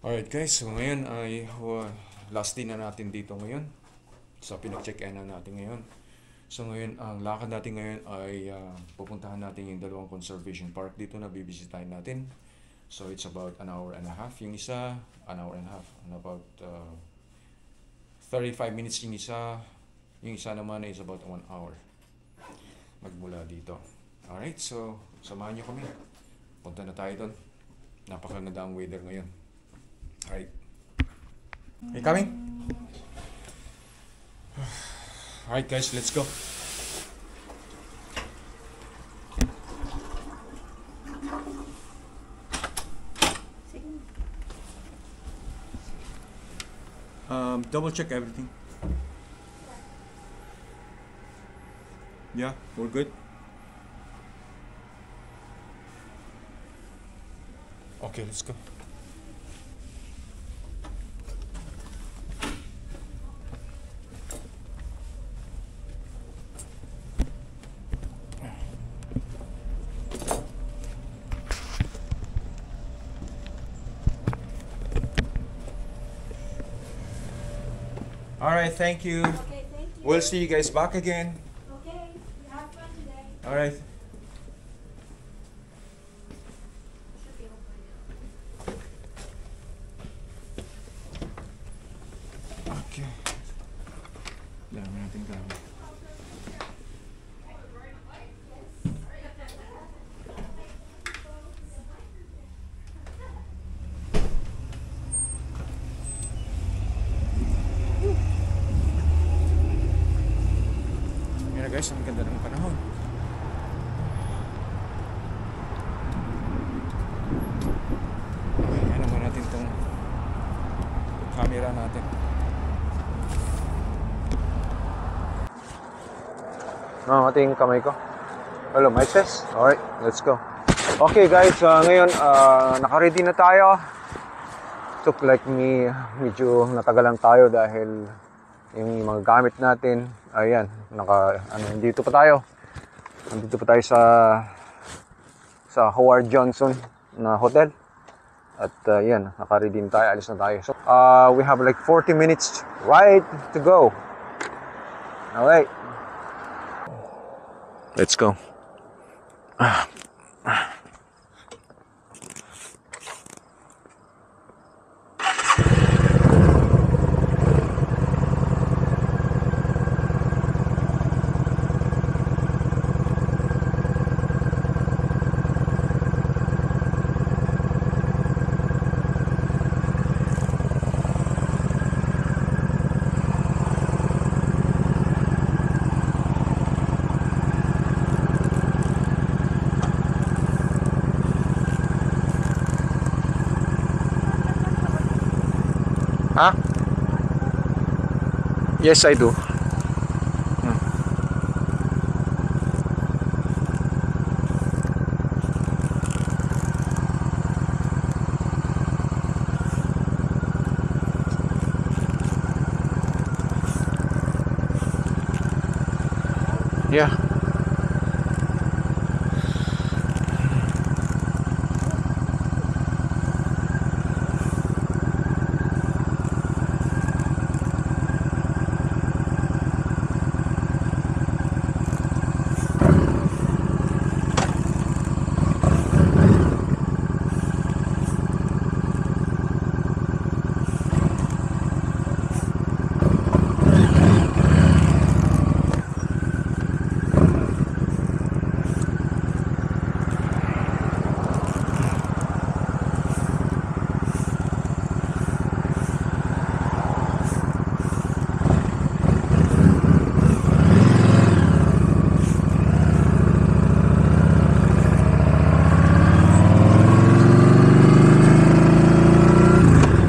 Alright guys, so ngayon ay last day na natin dito ngayon. So pinag-check-in na natin ngayon. So ngayon, ang lakad natin ngayon ay pupuntahan natin yung dalawang conservation park dito na bibisitahin natin. So it's about an hour and a half. Yung isa, an hour and a half. And about 35 minutes yung isa. Yung isa naman is about 1 hour. Magmula dito. Alright, so samahan nyo kami. Punta na tayo doon. Napakaganda ang weather ngayon. Alright. Are you coming? Alright guys, let's go. Double check everything. Yeah, we're good. Okay, let's go. Alright, thank you. Okay, thank you. We'll see you guys back again. Okay, you have fun today. Alright. Should be open now. Okay. Dami natin gamit. Yan na guys, ang ganda ng panahon. Okay, ano mo natin tong camera natin. Ating kamay ko. Hello, mic test. Alright, let's go. Okay guys, ngayon naka-ready na tayo. Took like me, medyo natagalan tayo dahil yung mga gamit natin, ayan, nandito pa tayo. Nandito pa tayo sa Howard Johnson na hotel. At yan, naka-ready na tayo, alis na tayo. So, we have like 40 minutes ride to go. Alright. Let's go. Huh? Yes, I do. Yeah.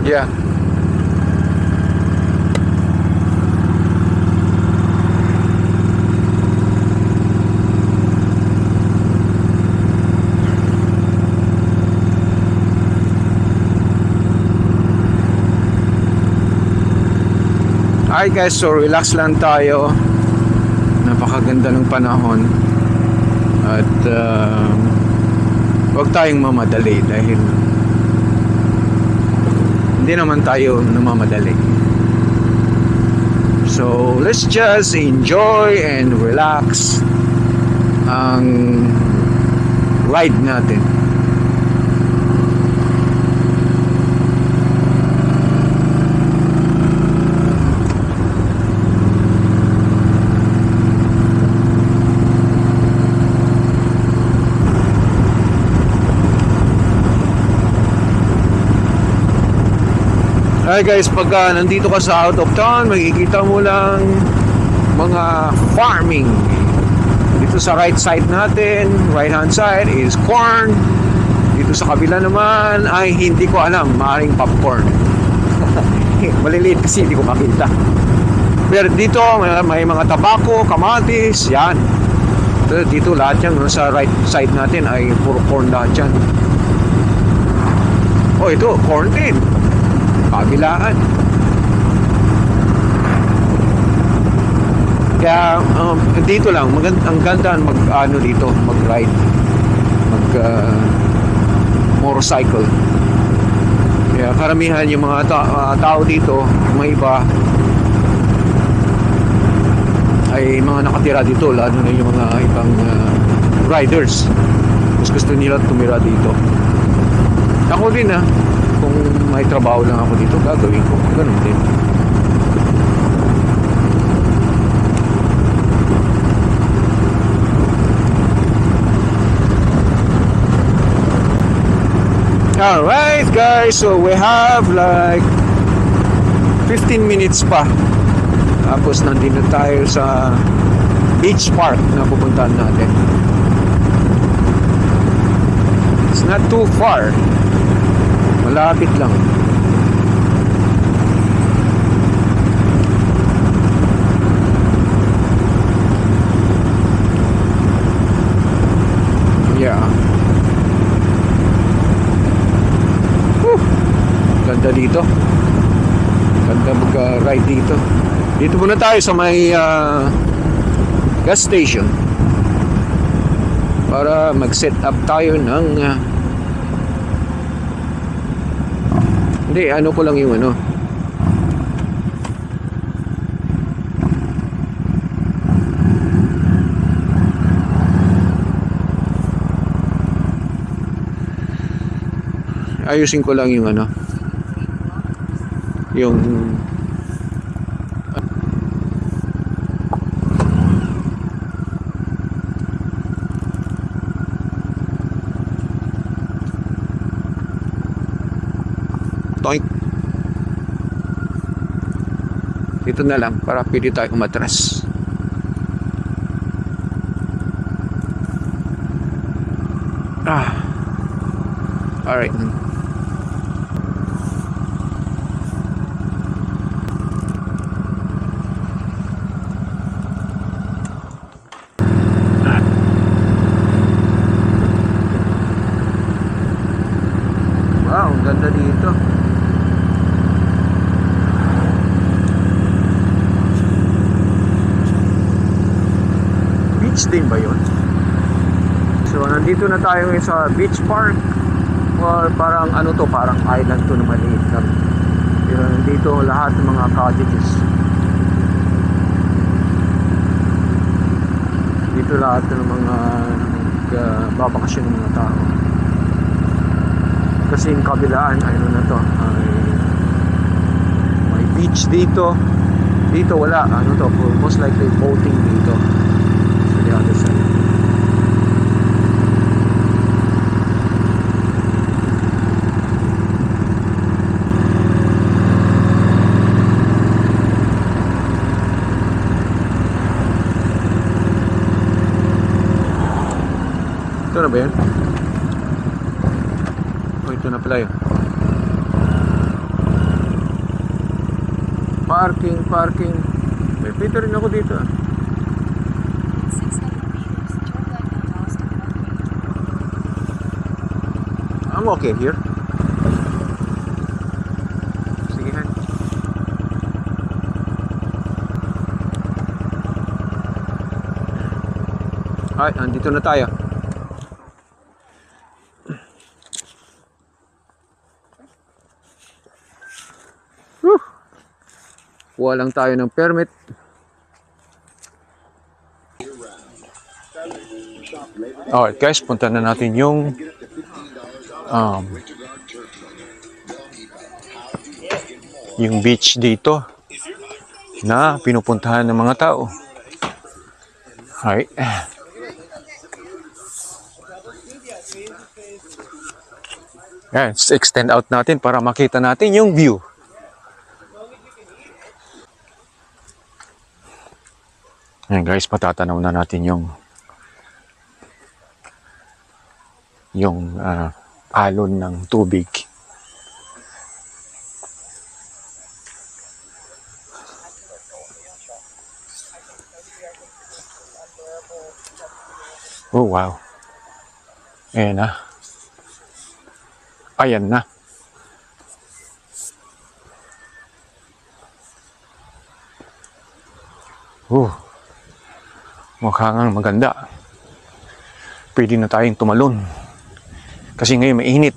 Yeah. Alright guys, so relax lang tayo. Napakaganda ng panahon. At huwag tayong mamadali dahil Hindi naman tayo namamadali. So, let's just enjoy and relax ang ride natin. Hi guys, pagka nandito ka sa out of town, makikita mo lang mga farming. Dito sa right side natin, right hand side is corn. Dito sa kabila naman ay hindi ko alam, maaaring popcorn. Maliliit kasi hindi ko makita. Pero dito may mga tabako, kamatis, yan. Dito lahat yan, sa right side natin ay puro corn lahat yan. Oh, ito, corn din. Kabilaan. Kaya dito lang ang ganda mag-ano dito, mag-ride, motorcycle. Kaya karamihan yung mga tao dito, mga iba ay mga nakatira dito, lalo na yung mga ibang riders. Mas gusto nila tumira dito. Ako din kung may trabaho lang ako dito, gagawin ko. Ganun din. Alright guys, so we have like 15 minutes pa. Tapos nandito tayo sa beach park na pupuntahan natin. It's not too far. Malapit lang. Yeah. Ganda dito. Ganda mag-ride dito. Dito muna tayo sa may gas station para mag-set up tayo ng hindi, ano ko lang yung ano. Ayusin ko lang yung ano. Yung toink. Dito na lang para pwede tayo umatras. Alright. Wow, ang ganda dito. Beach din ba yun? So nandito na tayo sa beach park. Or parang ano to, parang island to na maliit lang. Pero nandito lahat ng mga cottages. Dito lahat ng mga babakasyon ng mga tao. Kasi yung kabilaan ay ano na to, ay may beach dito. Dito wala, ano to, most likely boating dito sa the other side. Ito na ba yan? Oh, ito na pala yun. Parking. May pito rin ako dito. 600 meters, turn left on Boston Parkway. I'm okay here. Sige, han. Ay, andito na tayo. Kuha lang tayo ng permit. Alright guys, punta na natin yung beach dito na pinupuntahan ng mga tao. Alright. Yan, extend out natin para makita natin yung view. Yan guys, patatanaw na natin yung alon ng tubig. Oh wow. Ayan na. Ayan na. Mukhang maganda. Pwede na tayong tumalon. Kasi ngayon mainit.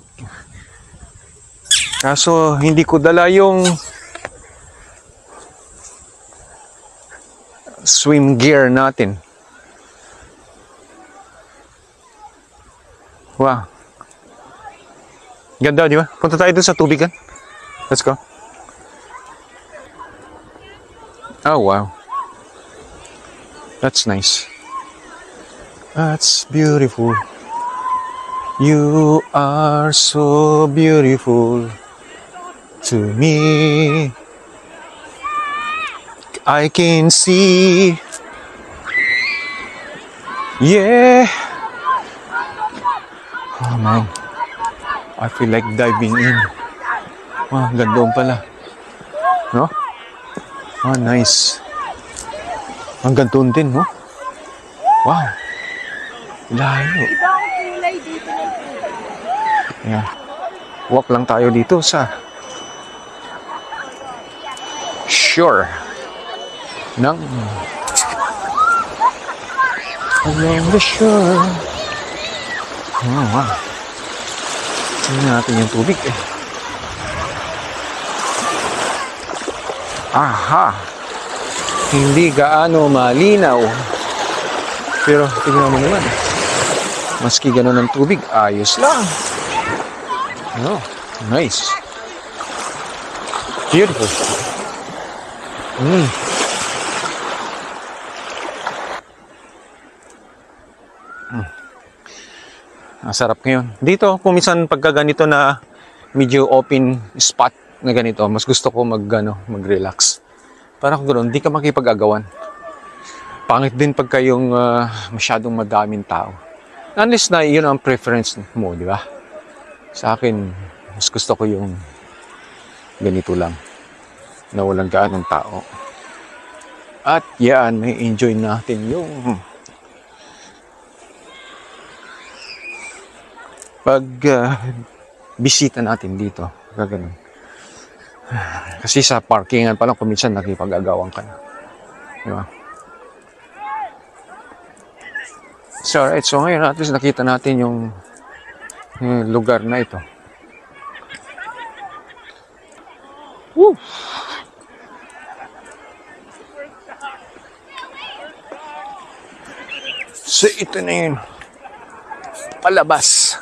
Kaso hindi ko dala yung swim gear natin. Wow. Ganda, di ba? Punta tayo dun sa tubigan. Let's go. Oh, wow. That's nice. That's beautiful. You are so beautiful to me. I can see. Yeah. Oh man. I feel like diving in. Wow, ganda pala. No? Oh, nice. Hanggang doon din, no? Wow. Layo. Iba ang kulay dito. Yeah. Walk lang tayo dito sa shore ng along the shore. Oh, wow. Tingnan natin yung tubig eh. Aha! Hindi gaano malinaw. Pero tingnan mo naman. Maski gano'n ng tubig, ayos lang. Oh, nice. Beautiful. Ang sarap ngayon. Dito, kuminsan pagka ganito na medyo open spot na ganito, mas gusto ko mag-relax. Parang kung gano'n, di ka makipag-agawan. Pangit din pagka yung masyadong madaming tao. Unless na yun ang preference mo, di ba? Sa akin, mas gusto ko yung ganito lang. Na walang gaanong tao. At yan, may enjoy natin yung bisita natin dito. Gano'n. Kasi sa parkingan pa lang, kuminsan nakipag-agawan ka na. Di ba? So, alright. So, ngayon, at least nakita natin yung lugar na ito. Woo! So, ito na yun. Palabas.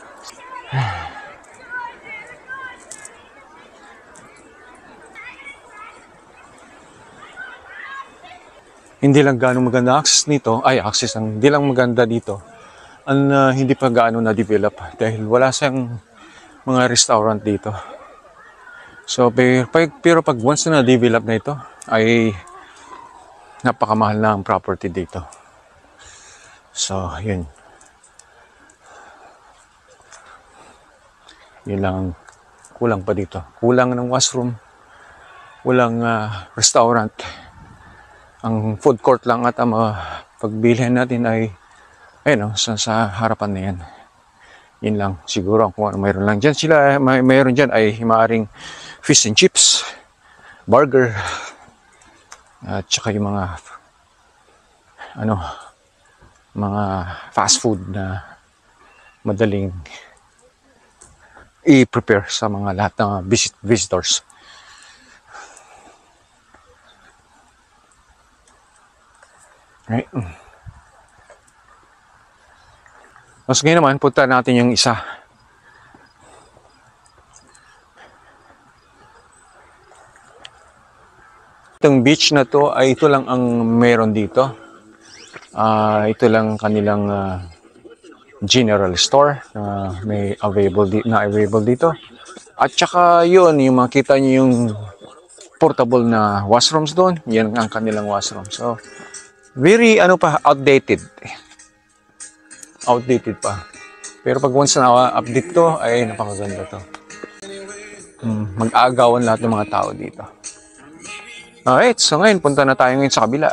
Hindi lang gaano maganda access nito, hindi lang maganda dito. Hindi pa gaano na-develop dahil wala siyang mga restaurant dito. So, pero pag once na na-develop na ito, ay napakamahal na ang property dito. So, yun. Yun lang kulang pa dito. Kulang ng washroom, walang restaurant. Ang food court lang at ang pagbilihan natin ay sa harapan na yan. Yun lang siguro kung ano mayroon lang dyan. Mayroon dyan ay maaaring fish and chips, burger, at saka yung mga fast food na madaling i-prepare sa mga lahat ng visitors. Right. Mas ngayon naman, punta natin yung isa. Itong beach na to ay ito lang ang meron dito. Ito lang kanilang general store na may available dito. At saka yun, yung makita nyo yung portable na washrooms doon, yan ang kanilang washroom. So, very outdated. Outdated pa. Pero pag once na update to, ay napakaganda to. Mag-aagawan lahat ng mga tao dito. Alright, so ngayon punta na tayo ngayon sa kabila.